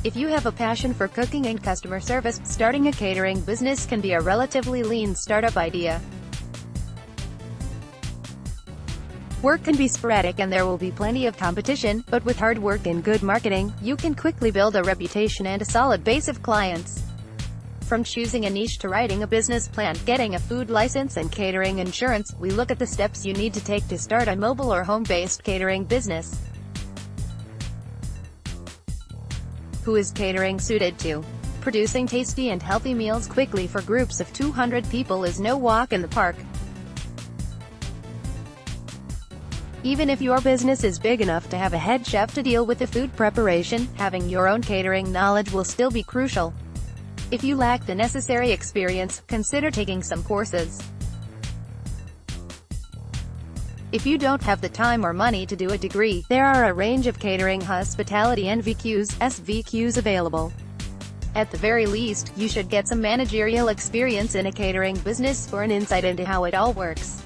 If you have a passion for cooking and customer service, starting a catering business can be a relatively lean startup idea. Work can be sporadic and there will be plenty of competition, but with hard work and good marketing, you can quickly build a reputation and a solid base of clients. From choosing a niche to writing a business plan, getting a food license and catering insurance, we look at the steps you need to take to start a mobile or home-based catering business. Who is catering suited to? Producing tasty and healthy meals quickly for groups of 200 people is no walk in the park. Even if your business is big enough to have a head chef to deal with the food preparation, having your own catering knowledge will still be crucial. If you lack the necessary experience, consider taking some courses. If you don't have the time or money to do a degree, there are a range of catering, hospitality NVQs, SVQs available. At the very least, you should get some managerial experience in a catering business for an insight into how it all works.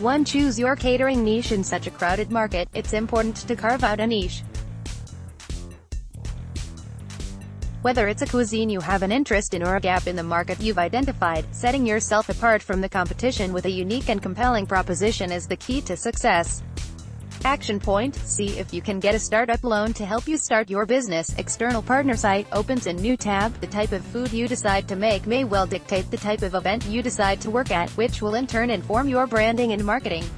1. Choose your catering niche. In such a crowded market, it's important to carve out a niche. Whether it's a cuisine you have an interest in or a gap in the market you've identified, setting yourself apart from the competition with a unique and compelling proposition is the key to success. Action point: see if you can get a startup loan to help you start your business. External partner site opens a new tab. The type of food you decide to make may well dictate the type of event you decide to work at, which will in turn inform your branding and marketing.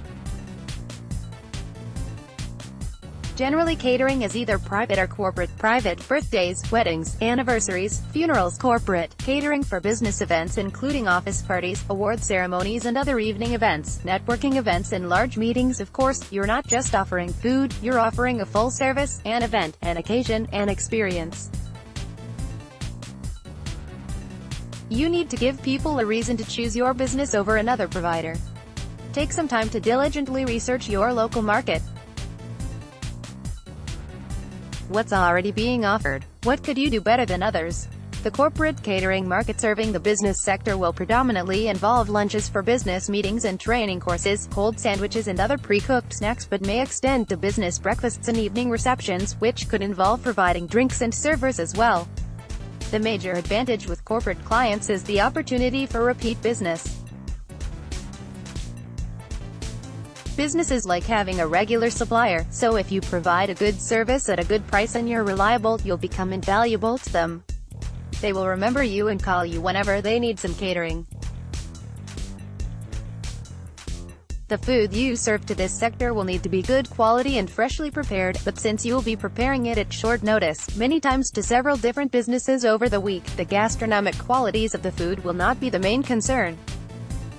Generally, catering is either private or corporate. Private: birthdays, weddings, anniversaries, funerals. Corporate: catering for business events including office parties, award ceremonies and other evening events, networking events and large meetings. Of course, you're not just offering food, you're offering a full service, an event, an occasion, an experience. You need to give people a reason to choose your business over another provider. Take some time to diligently research your local market. What's already being offered? What could you do better than others? The corporate catering market serving the business sector will predominantly involve lunches for business meetings and training courses, cold sandwiches and other pre-cooked snacks, but may extend to business breakfasts and evening receptions, which could involve providing drinks and servers as well. The major advantage with corporate clients is the opportunity for repeat business. Businesses like having a regular supplier, so if you provide a good service at a good price and you're reliable, you'll become invaluable to them. They will remember you and call you whenever they need some catering. The food you serve to this sector will need to be good quality and freshly prepared, but since you will be preparing it at short notice, many times to several different businesses over the week, the gastronomic qualities of the food will not be the main concern.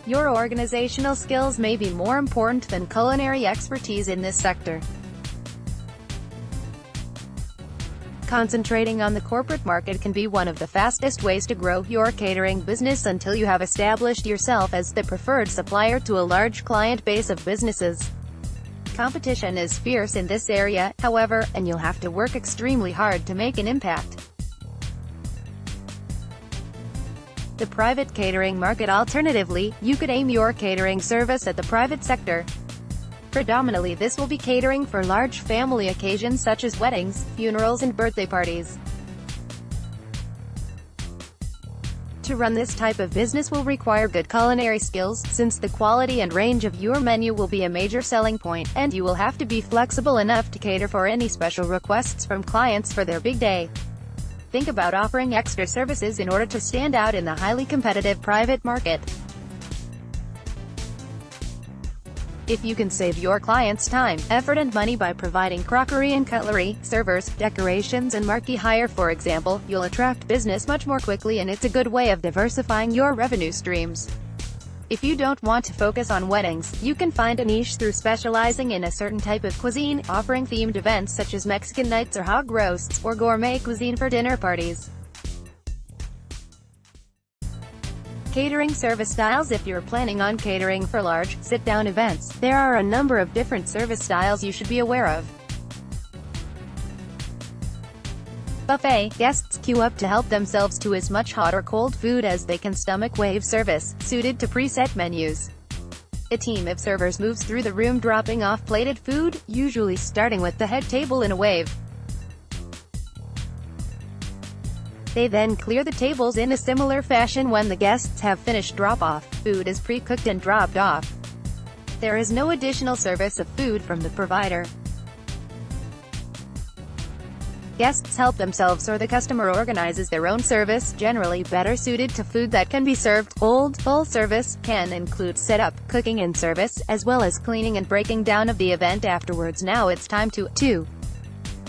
Your organizational skills may be more important than culinary expertise in this sector. Concentrating on the corporate market can be one of the fastest ways to grow your catering business until you have established yourself as the preferred supplier to a large client base of businesses. Competition is fierce in this area, however, and you'll have to work extremely hard to make an impact. The private catering market. Alternatively, you could aim your catering service at the private sector. Predominantly this will be catering for large family occasions such as weddings, funerals and birthday parties. To run this type of business will require good culinary skills, since the quality and range of your menu will be a major selling point, and you will have to be flexible enough to cater for any special requests from clients for their big day. Think about offering extra services in order to stand out in the highly competitive private market. If you can save your clients time, effort and money by providing crockery and cutlery, servers, decorations and marquee hire for example, you'll attract business much more quickly, and it's a good way of diversifying your revenue streams. If you don't want to focus on weddings, you can find a niche through specializing in a certain type of cuisine, offering themed events such as Mexican nights or hog roasts, or gourmet cuisine for dinner parties. Catering service styles. If you're planning on catering for large, sit-down events, there are a number of different service styles you should be aware of. Buffet. Guests queue up to help themselves to as much hot or cold food as they can stomach. Wave service, suited to preset menus. A team of servers moves through the room dropping off plated food, usually starting with the head table in a wave. They then clear the tables in a similar fashion when the guests have finished drop-off. Food is pre-cooked and dropped off. There is no additional service of food from the provider. Guests help themselves or the customer organizes their own service, generally better suited to food that can be served cold. Full service can include setup, cooking and service, as well as cleaning and breaking down of the event afterwards. Now it's time to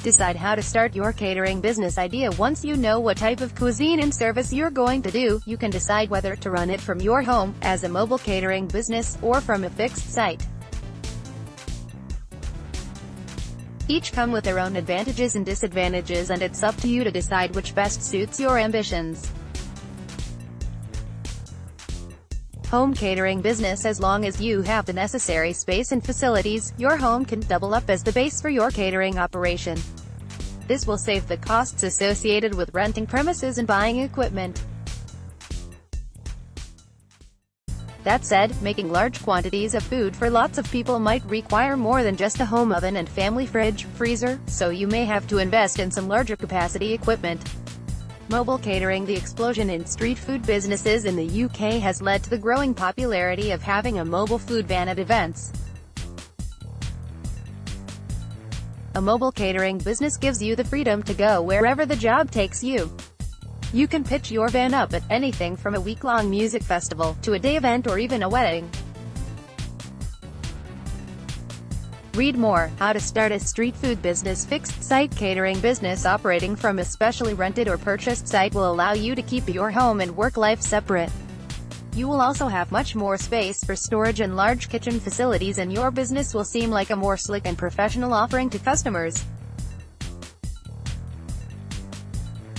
decide how to start your catering business idea. Once you know what type of cuisine and service you're going to do, you can decide whether to run it from your home, as a mobile catering business, or from a fixed site. Each come with their own advantages and disadvantages, and it's up to you to decide which best suits your ambitions. Home catering business. As long as you have the necessary space and facilities, your home can double up as the base for your catering operation. This will save the costs associated with renting premises and buying equipment. That said, making large quantities of food for lots of people might require more than just a home oven and family fridge, freezer, so you may have to invest in some larger capacity equipment. Mobile catering. The explosion in street food businesses in the UK has led to the growing popularity of having a mobile food van at events. A mobile catering business gives you the freedom to go wherever the job takes you. You can pitch your van up at anything from a week-long music festival, to a day event or even a wedding. Read more, how to start a street food business. Fixed site catering business operating from a specially rented or purchased site will allow you to keep your home and work life separate. You will also have much more space for storage and large kitchen facilities, and your business will seem like a more slick and professional offering to customers.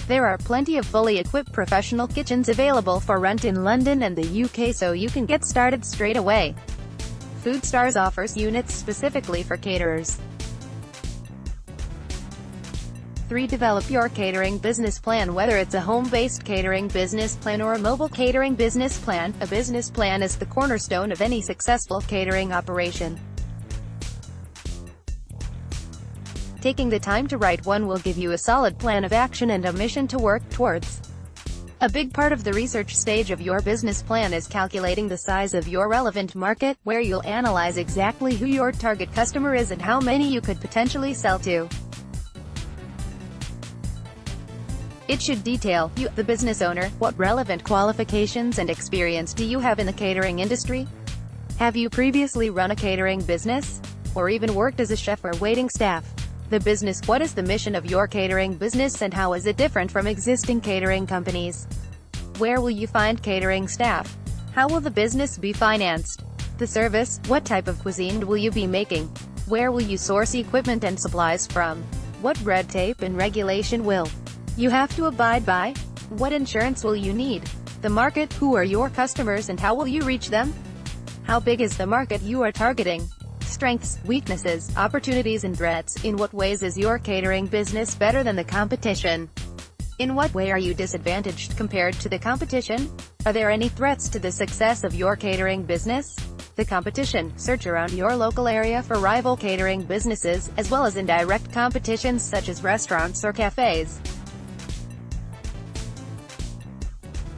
There are plenty of fully equipped professional kitchens available for rent in London and the UK, so you can get started straight away. Foodstars offers units specifically for caterers. 3. Develop your catering business plan. Whether it's a home-based catering business plan or a mobile catering business plan, a business plan is the cornerstone of any successful catering operation. Taking the time to write one will give you a solid plan of action and a mission to work towards. A big part of the research stage of your business plan is calculating the size of your relevant market, where you'll analyze exactly who your target customer is and how many you could potentially sell to. It should detail, you, the business owner, what relevant qualifications and experience do you have in the catering industry? Have you previously run a catering business? Or even worked as a chef or waiting staff? The business. What is the mission of your catering business and how is it different from existing catering companies? Where will you find catering staff? How will the business be financed? The service. What type of cuisine will you be making? Where will you source equipment and supplies from? What red tape and regulation will you have to abide by? What insurance will you need? The market. Who are your customers and how will you reach them? How big is the market you are targeting? Strengths, weaknesses, opportunities and threats. In what ways is your catering business better than the competition? In what way are you disadvantaged compared to the competition? Are there any threats to the success of your catering business? The competition. Search around your local area for rival catering businesses, as well as indirect competitions such as restaurants or cafes.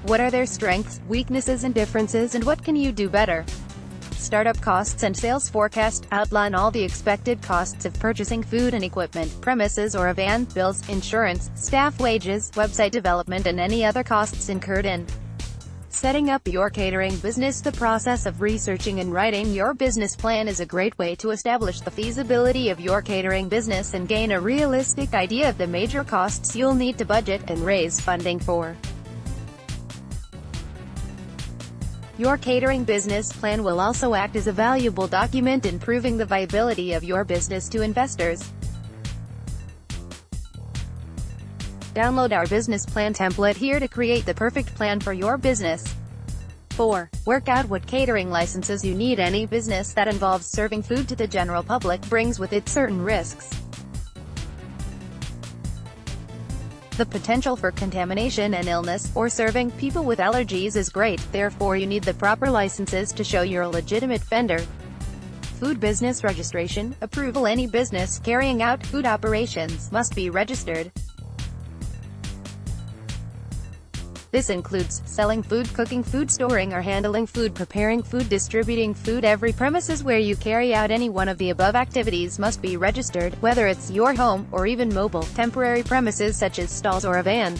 What are their strengths, weaknesses and differences, and what can you do better? Startup costs and sales forecast. Outline all the expected costs of purchasing food and equipment, premises or a van, bills, insurance, staff wages, website development and any other costs incurred in setting up your catering business. The process of researching and writing your business plan is a great way to establish the feasibility of your catering business and gain a realistic idea of the major costs you'll need to budget and raise funding for. Your catering business plan will also act as a valuable document in proving the viability of your business to investors. Download our business plan template here to create the perfect plan for your business. 4. Work out what catering licenses you need. Any business that involves serving food to the general public brings with it certain risks. The potential for contamination and illness, or serving people with allergies is great, therefore you need the proper licenses to show you're a legitimate vendor. Food business registration, approval. Any business carrying out food operations must be registered. This includes selling food, cooking food, storing or handling food, preparing food, distributing food. Every premises where you carry out any one of the above activities must be registered, whether it's your home, or even mobile, temporary premises such as stalls or a van.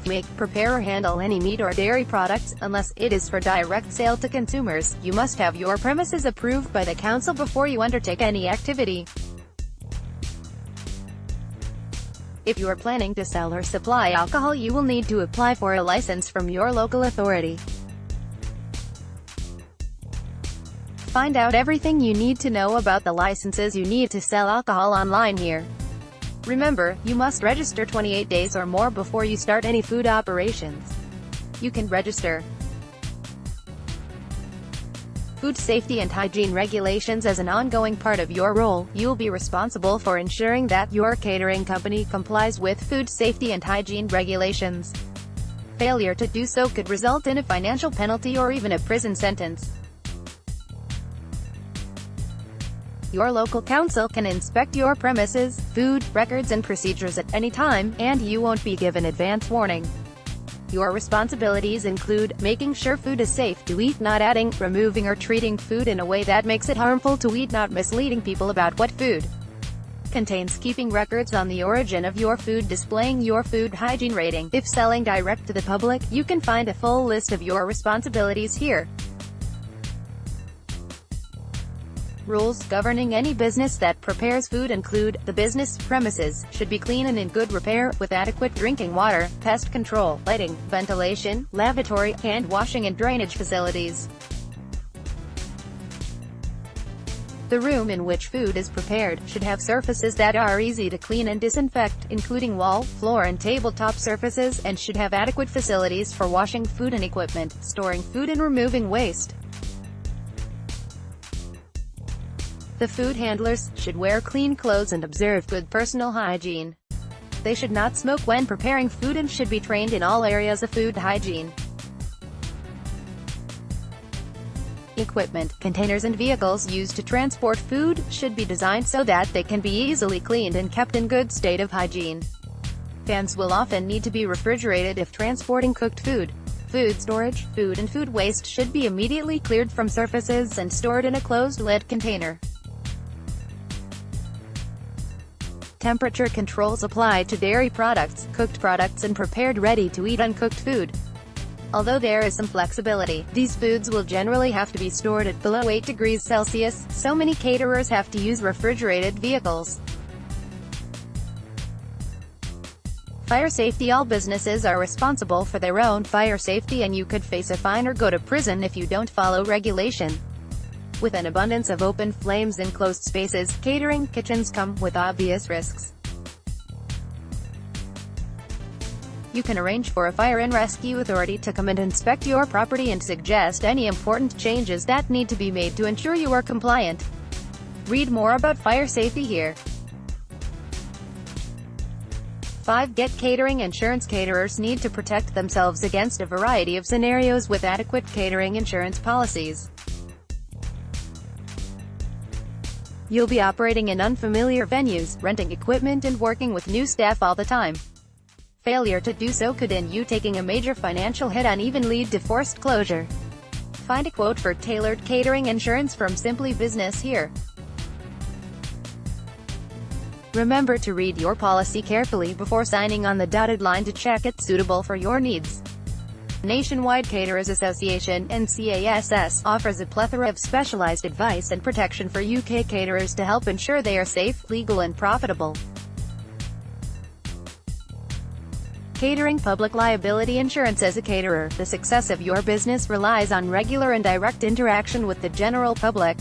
Make, prepare or handle any meat or dairy products, unless it is for direct sale to consumers, you must have your premises approved by the council before you undertake any activity. If you are planning to sell or supply alcohol, you will need to apply for a license from your local authority. Find out everything you need to know about the licenses you need to sell alcohol online here. Remember, you must register 28 days or more before you start any food operations. You can register food safety and hygiene regulations as an ongoing part of your role. You'll be responsible for ensuring that your catering company complies with food safety and hygiene regulations. Failure to do so could result in a financial penalty or even a prison sentence. Your local council can inspect your premises, food, records and procedures at any time, and you won't be given advance warning. Your responsibilities include making sure food is safe to eat, not adding, removing or treating food in a way that makes it harmful to eat, not misleading people about what food contains, keeping records on the origin of your food, displaying your food hygiene rating. If selling direct to the public, you can find a full list of your responsibilities here. Rules governing any business that prepares food include, the business premises should be clean and in good repair, with adequate drinking water, pest control, lighting, ventilation, lavatory, hand washing and drainage facilities. The room in which food is prepared should have surfaces that are easy to clean and disinfect, including wall, floor and tabletop surfaces, and should have adequate facilities for washing food and equipment, storing food and removing waste. The food handlers should wear clean clothes and observe good personal hygiene. They should not smoke when preparing food and should be trained in all areas of food hygiene. Equipment, containers and vehicles used to transport food should be designed so that they can be easily cleaned and kept in good state of hygiene. Pans will often need to be refrigerated if transporting cooked food. Food storage, food and food waste should be immediately cleared from surfaces and stored in a closed-lid container. Temperature controls apply to dairy products, cooked products and prepared ready-to-eat uncooked food. Although there is some flexibility, these foods will generally have to be stored at below 8 degrees Celsius, so many caterers have to use refrigerated vehicles. Fire safety. All businesses are responsible for their own fire safety and you could face a fine or go to prison if you don't follow regulation. With an abundance of open flames in closed spaces, catering kitchens come with obvious risks. You can arrange for a fire and rescue authority to come and inspect your property and suggest any important changes that need to be made to ensure you are compliant. Read more about fire safety here. 5. Get catering insurance. Caterers need to protect themselves against a variety of scenarios with adequate catering insurance policies. You'll be operating in unfamiliar venues, renting equipment and working with new staff all the time. Failure to do so could end you taking a major financial hit and even lead to forced closure. Find a quote for tailored catering insurance from Simply Business here. Remember to read your policy carefully before signing on the dotted line to check it's suitable for your needs. Nationwide Caterers Association (NCASS) offers a plethora of specialized advice and protection for UK caterers to help ensure they are safe, legal and profitable. Catering public liability insurance. As a caterer, the success of your business relies on regular and direct interaction with the general public.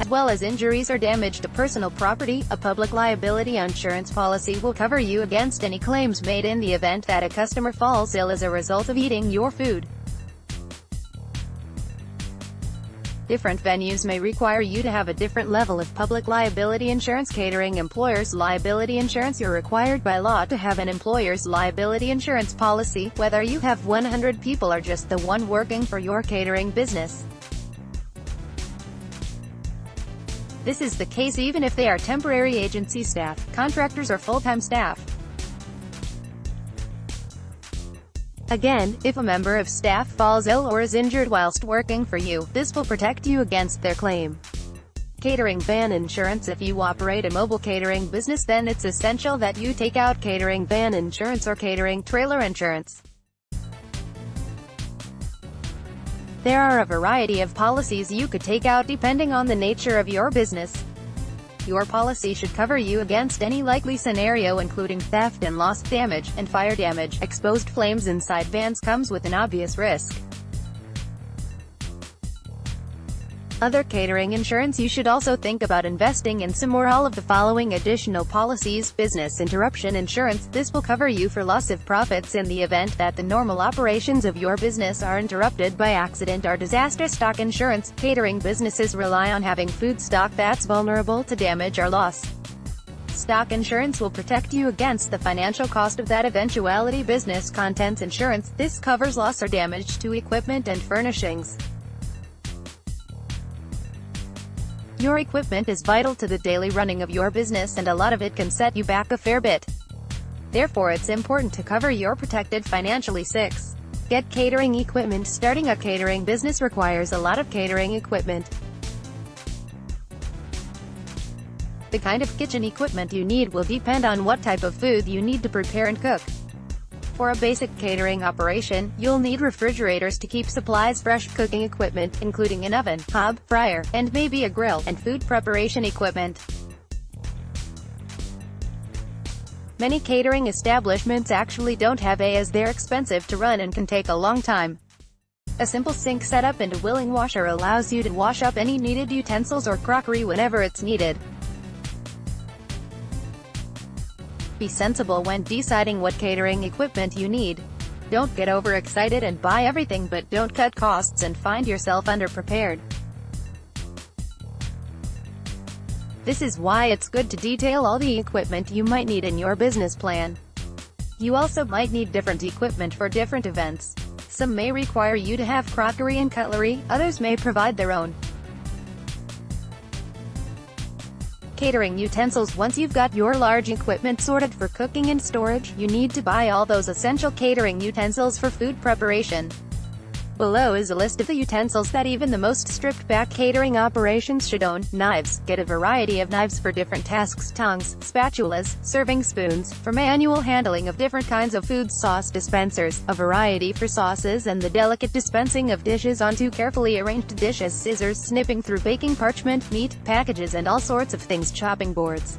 As well as injuries or damage to personal property, a public liability insurance policy will cover you against any claims made in the event that a customer falls ill as a result of eating your food. Different venues may require you to have a different level of public liability insurance. Catering employer's liability insurance. You're required by law to have an employer's liability insurance policy, whether you have 100 people or just the one working for your catering business. This is the case even if they are temporary agency staff, contractors or full-time staff. Again, if a member of staff falls ill or is injured whilst working for you, this will protect you against their claim. Catering van insurance. If you operate a mobile catering business, then it's essential that you take out catering van insurance or catering trailer insurance. There are a variety of policies you could take out depending on the nature of your business. Your policy should cover you against any likely scenario including theft and loss, damage, and fire damage. Exposed flames inside vans comes with an obvious risk. Other catering insurance. You should also think about investing in some or all of the following additional policies. Business interruption insurance. This will cover you for loss of profits in the event that the normal operations of your business are interrupted by accident or disaster. Stock insurance. Catering businesses rely on having food stock that's vulnerable to damage or loss. Stock insurance will protect you against the financial cost of that eventuality. Business contents insurance. This covers loss or damage to equipment and furnishings. Your equipment is vital to the daily running of your business, and a lot of it can set you back a fair bit. Therefore, it's important to cover you're protected financially. 6. Get catering equipment. Starting a catering business requires a lot of catering equipment. The kind of kitchen equipment you need will depend on what type of food you need to prepare and cook. For a basic catering operation, you'll need refrigerators to keep supplies fresh, cooking equipment, including an oven, hob, fryer, and maybe a grill, and food preparation equipment. Many catering establishments actually don't have as they're expensive to run and can take a long time. A simple sink setup and a willing washer allows you to wash up any needed utensils or crockery whenever it's needed. Be sensible when deciding what catering equipment you need. Don't get overexcited and buy everything, but don't cut costs and find yourself underprepared. This is why it's good to detail all the equipment you might need in your business plan. You also might need different equipment for different events. Some may require you to have crockery and cutlery, others may provide their own. Catering utensils. Once you've got your large equipment sorted for cooking and storage, you need to buy all those essential catering utensils for food preparation. Below is a list of the utensils that even the most stripped-back catering operations should own. Knives. Get a variety of knives for different tasks. Tongs, spatulas, serving spoons, for manual handling of different kinds of foods. Sauce dispensers, a variety for sauces and the delicate dispensing of dishes onto carefully arranged dishes. Scissors, snipping through baking parchment, meat, packages and all sorts of things. Chopping boards.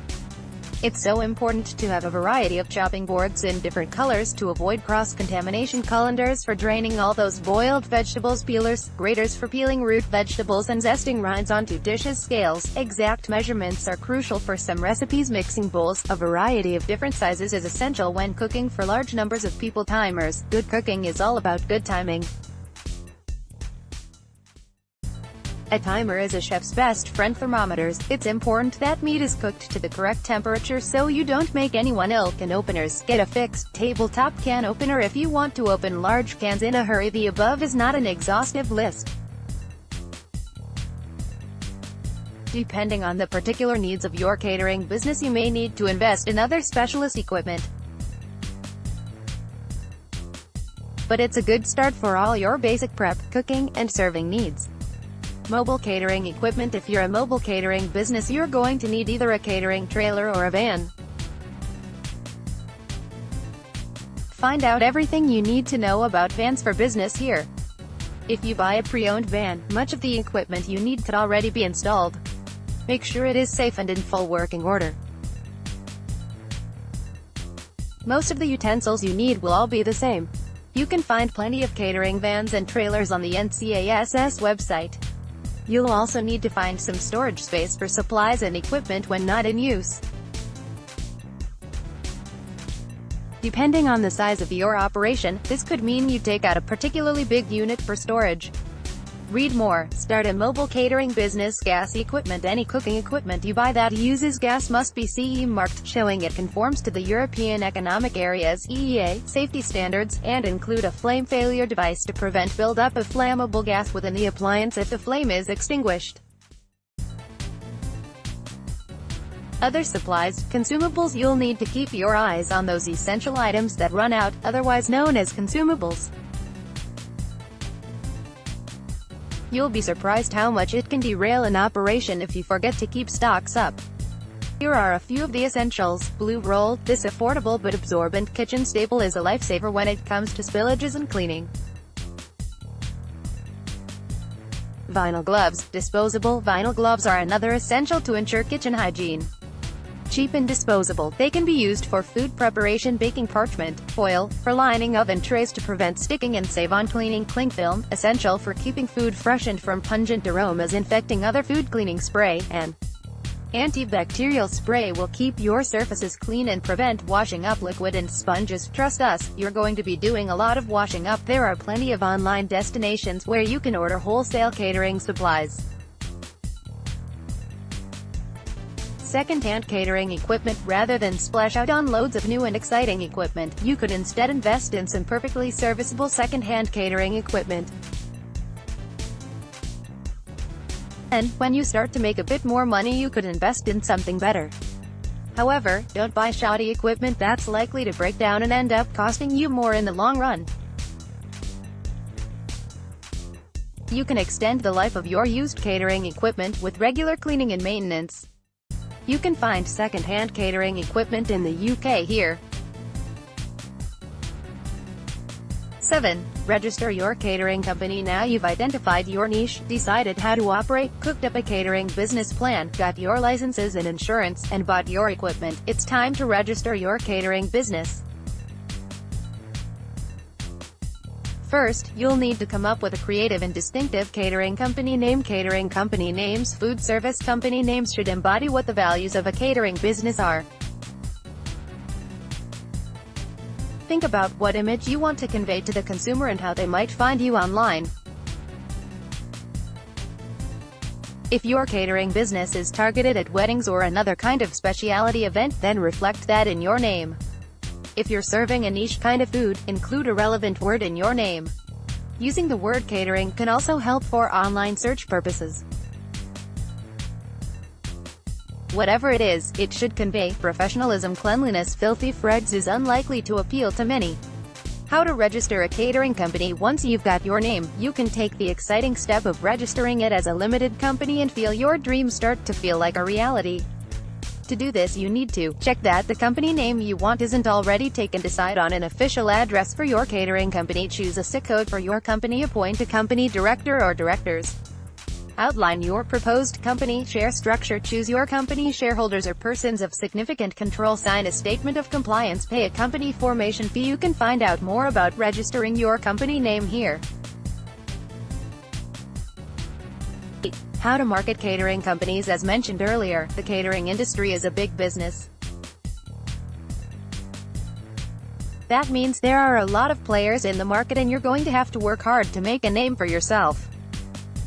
It's so important to have a variety of chopping boards in different colors to avoid cross-contamination. Colanders for draining all those boiled vegetables. Peelers, graters for peeling root vegetables and zesting rinds onto dishes. Scales. Exact measurements are crucial for some recipes. Mixing bowls, a variety of different sizes is essential when cooking for large numbers of people. Timers. Good cooking is all about good timing. A timer is a chef's best friend. Thermometers. It's important that meat is cooked to the correct temperature so you don't make anyone ill. Can openers. Get a fixed tabletop can opener if you want to open large cans in a hurry. The above is not an exhaustive list. Depending on the particular needs of your catering business, you may need to invest in other specialist equipment. But it's a good start for all your basic prep, cooking, and serving needs. Mobile catering equipment. If you're a mobile catering business, you're going to need either a catering trailer or a van. Find out everything you need to know about vans for business here. If you buy a pre-owned van, much of the equipment you need could already be installed. Make sure it is safe and in full working order. Most of the utensils you need will all be the same. You can find plenty of catering vans and trailers on the NCASS website. You'll also need to find some storage space for supplies and equipment when not in use. Depending on the size of your operation, this could mean you take out a particularly big unit for storage. Read more. Start a mobile catering business. Gas equipment. Any cooking equipment you buy that uses gas must be CE marked, showing it conforms to the European Economic Area's (EEA) safety standards, and include a flame failure device to prevent buildup of flammable gas within the appliance if the flame is extinguished. Other supplies, consumables. You'll need to keep your eyes on those essential items that run out, otherwise known as consumables. You'll be surprised how much it can derail an operation if you forget to keep stocks up. Here are a few of the essentials. Blue roll. This affordable but absorbent kitchen staple is a lifesaver when it comes to spillages and cleaning. Vinyl gloves. Disposable vinyl gloves are another essential to ensure kitchen hygiene. Cheap and disposable, they can be used for food preparation, baking, parchment, foil, for lining oven trays to prevent sticking and save on cleaning. Cling film, essential for keeping food fresh and from pungent aromas infecting other food. Cleaning spray, an antibacterial spray will keep your surfaces clean and prevent washing up. Liquid and sponges. Trust us, you're going to be doing a lot of washing up. There are plenty of online destinations where you can order wholesale catering supplies. Second-hand catering equipment. Rather than splash out on loads of new and exciting equipment, you could instead invest in some perfectly serviceable second-hand catering equipment. And when you start to make a bit more money, you could invest in something better. However, don't buy shoddy equipment that's likely to break down and end up costing you more in the long run. You can extend the life of your used catering equipment with regular cleaning and maintenance. You can find second-hand catering equipment in the UK here. 7. Register your catering company. Now you've identified your niche, decided how to operate, cooked up a catering business plan, got your licenses and insurance, and bought your equipment. It's time to register your catering business. First, you'll need to come up with a creative and distinctive catering company name. Catering company names, food service company names should embody what the values of a catering business are. Think about what image you want to convey to the consumer and how they might find you online. If your catering business is targeted at weddings or another kind of specialty event, then reflect that in your name. If you're serving a niche kind of food, include a relevant word in your name. Using the word catering can also help for online search purposes. Whatever it is, it should convey professionalism. Cleanliness. Filthy frags is unlikely to appeal to many. How to register a catering company. Once you've got your name, you can take the exciting step of registering it as a limited company and feel your dreams start to feel like a reality. To do this, you need to check that the company name you want isn't already taken. Decide on an official address for your catering company. Choose a SIC code for your company. Appoint a company director or directors. Outline your proposed company share structure. Choose your company shareholders or persons of significant control. Sign a statement of compliance. Pay a company formation fee. You can find out more about registering your company name here. How to market catering companies. As mentioned earlier, the catering industry is a big business. That means there are a lot of players in the market and you're going to have to work hard to make a name for yourself.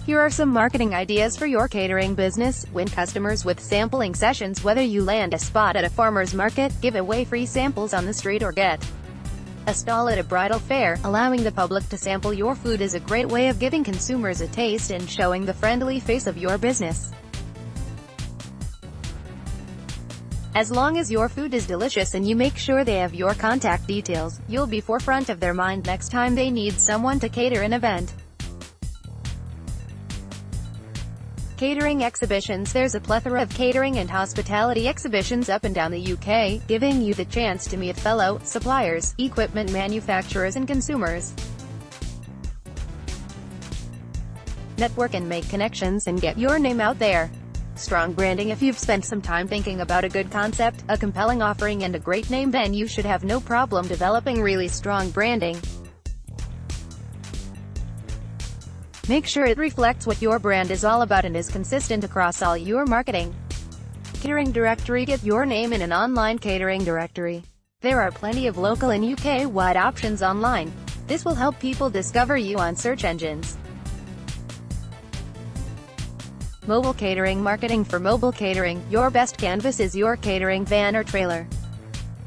Here are some marketing ideas for your catering business. Win customers with sampling sessions. Whether you land a spot at a farmer's market, give away free samples on the street, or get a stall at a bridal fair, allowing the public to sample your food is a great way of giving consumers a taste and showing the friendly face of your business. As long as your food is delicious and you make sure they have your contact details, you'll be forefront of their mind next time they need someone to cater an event. Catering exhibitions. There's a plethora of catering and hospitality exhibitions up and down the UK, giving you the chance to meet fellow suppliers, equipment manufacturers and consumers. Network and make connections and get your name out there. Strong branding. If you've spent some time thinking about a good concept, a compelling offering and a great name, then you should have no problem developing really strong branding. Make sure it reflects what your brand is all about and is consistent across all your marketing. Catering directory. Get your name in an online catering directory. There are plenty of local and UK-wide options online. This will help people discover you on search engines. Mobile catering marketing. For mobile catering, your best canvas is your catering van or trailer.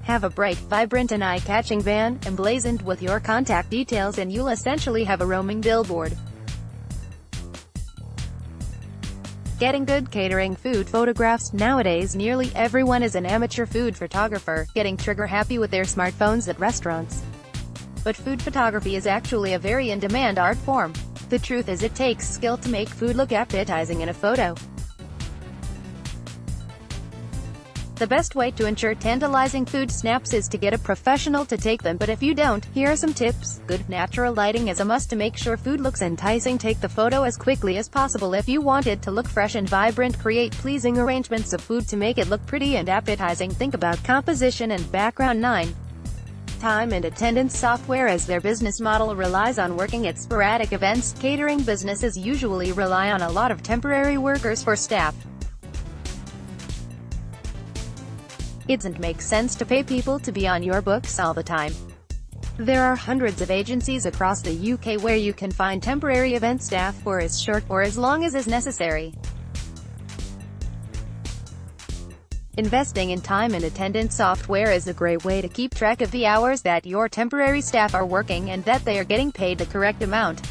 Have a bright, vibrant and eye-catching van, emblazoned with your contact details, and you'll essentially have a roaming billboard. Getting good catering food photographs. Nowadays nearly everyone is an amateur food photographer, getting trigger-happy with their smartphones at restaurants. But food photography is actually a very in-demand art form. The truth is, it takes skill to make food look appetizing in a photo. The best way to ensure tantalizing food snaps is to get a professional to take them, but if you don't, here are some tips. Good natural lighting is a must to make sure food looks enticing. Take the photo as quickly as possible. If you want it to look fresh and vibrant, create pleasing arrangements of food to make it look pretty and appetizing. Think about composition and background. 9. Time and attendance software. As their business model relies on working at sporadic events, catering businesses usually rely on a lot of temporary workers for staff. It doesn't make sense to pay people to be on your books all the time. There are hundreds of agencies across the UK where you can find temporary event staff for as short or as long as is necessary. Investing in time and attendance software is a great way to keep track of the hours that your temporary staff are working and that they are getting paid the correct amount.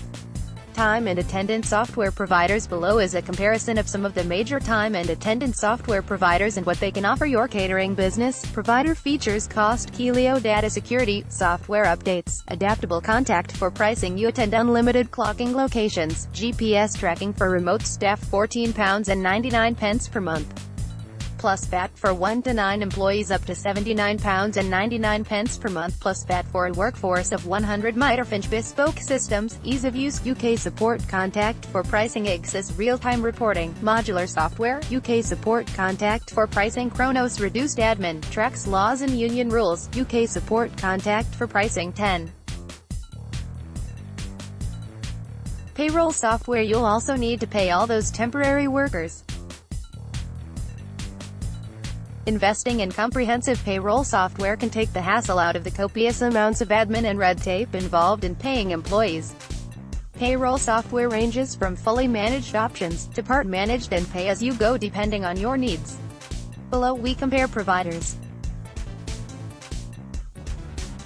Time and attendance software providers. Below is a comparison of some of the major time and attendance software providers and what they can offer your catering business. Provider features: cost, Helio data security, software updates, adaptable contact for pricing, you attend unlimited clocking locations, GPS tracking for remote staff, £14.99 per month. Plus VAT for 1 to 9 employees up to £79.99 per month, plus VAT for a workforce of 100. Finch bespoke systems, ease of use, UK support, contact for pricing, Access real-time reporting, modular software, UK support, contact for pricing, Kronos reduced admin, tracks laws and union rules, UK support, contact for pricing. 10. Payroll software. You'll also need to pay all those temporary workers. Investing in comprehensive payroll software can take the hassle out of the copious amounts of admin and red tape involved in paying employees. Payroll software ranges from fully managed options to part managed and pay-as-you-go depending on your needs. Below we compare providers.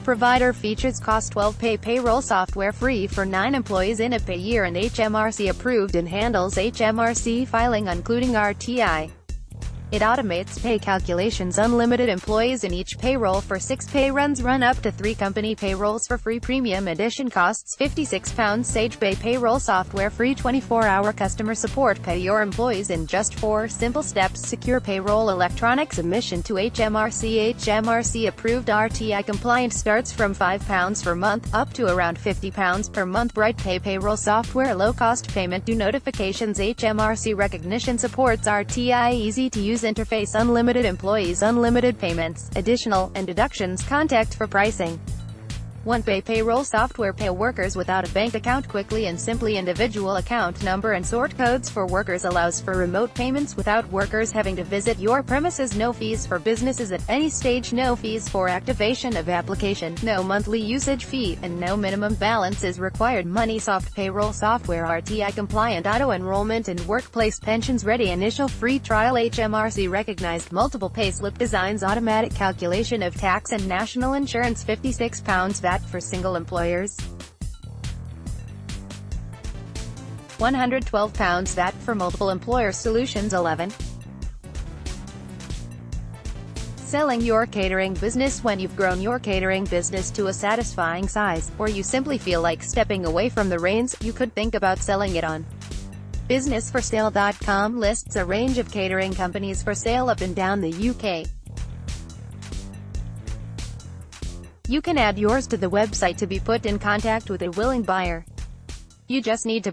Provider features: cost $12, payroll software free for 9 employees in a pay year and HMRC approved and handles HMRC filing including RTI. It automates pay calculations, unlimited employees in each payroll for 6 pay runs, run up to 3 company payrolls for free. Premium edition costs £56. Sage Pay payroll software free, 24-hour customer support. Pay your employees in just 4 simple steps. Secure payroll, electronic submission to HMRC. HMRC approved, RTI compliant. Starts from £5 per month, up to around £50 per month. Bright Pay payroll software, low cost payment, due notifications. HMRC recognition, supports RTI, easy to use interface, unlimited employees, unlimited payments, additional, and deductions. Contact for pricing. OnePay payroll software. Pay workers without a bank account quickly and simply. Individual account number and sort codes for workers. Allows for remote payments without workers having to visit your premises. No fees for businesses at any stage. No fees for activation of application. No monthly usage fee, and no minimum balance is required. Moneysoft payroll software, RTI compliant, auto enrollment and workplace pensions ready. Initial free trial. HMRC recognized multiple payslip designs. Automatic calculation of tax and national insurance. £56 VAT for single employers. £112 VAT for multiple employer solutions. 11. Selling your catering business. When you've grown your catering business to a satisfying size, or you simply feel like stepping away from the reins, you could think about selling it on. BusinessForSale.com lists a range of catering companies for sale up and down the UK. You can add yours to the website to be put in contact with a willing buyer. You just need to